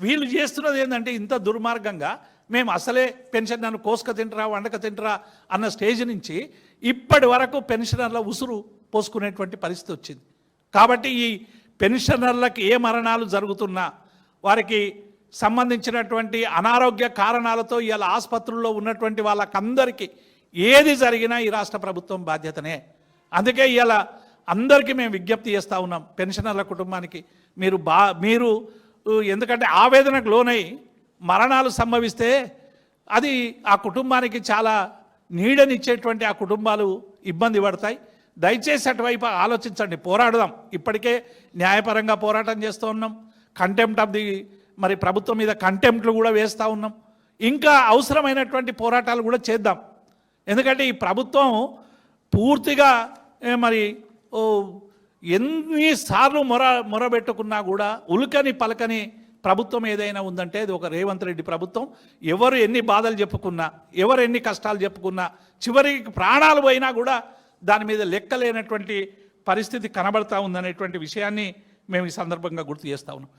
వీళ్ళు చేస్తున్నది ఏంటంటే ఇంత దుర్మార్గంగా మేము అసలే పెన్షన్ నన్ను కోసుక తింటరా వండక తింటరా అన్న స్టేజ్ నుంచి ఇప్పటి వరకు పెన్షనర్ల ఉసురు పోసుకునేటువంటి పరిస్థితి వచ్చింది. కాబట్టి ఈ పెన్షనర్లకు ఏ మరణాలు జరుగుతున్నా వారికి సంబంధించినటువంటి అనారోగ్య కారణాలతో ఇవాళ ఆసుపత్రుల్లో ఉన్నటువంటి వాళ్ళకందరికీ ఏది జరిగినా ఈ రాష్ట్ర ప్రభుత్వం బాధ్యతనే. అందుకే ఇవాళ అందరికీ మేము విజ్ఞప్తి చేస్తూ ఉన్నాం, పెన్షనర్ల కుటుంబానికి మీరు ఎందుకంటే ఆవేదనకు లోనై మరణాలు సంభవిస్తే అది ఆ కుటుంబానికి చాలా నీడనిచ్చేటువంటి ఆ కుటుంబాలు ఇబ్బంది పడతాయి. దయచేసి అటువైపు ఆలోచించండి, పోరాడదాం. ఇప్పటికే న్యాయపరంగా పోరాటం చేస్తూ ఉన్నాం, కంటెంప్ట్ ఆఫ్ ది మరి ప్రభుత్వం మీద కంటెంప్ట్లు కూడా వేస్తూ ఉన్నాం. ఇంకా అవసరమైనటువంటి పోరాటాలు కూడా చేద్దాం. ఎందుకంటే ఈ ప్రభుత్వం పూర్తిగా మరి ఎన్నిసార్లు మొరబెట్టుకున్నా కూడా ఉల్కని పలకని ప్రభుత్వం ఏదైనా ఉందంటే అది ఒక రేవంత్ రెడ్డి ప్రభుత్వం. ఎవరు ఎన్ని బాధలు చెప్పుకున్నా, ఎవరు ఎన్ని కష్టాలు చెప్పుకున్నా, చివరికి ప్రాణాలు పోయినా కూడా దాని మీద లెక్కలేనటువంటి పరిస్థితి కనబడతా ఉందనేటువంటి విషయాన్ని మేము ఈ సందర్భంగా గుర్తు చేస్తూ ఉన్నాం.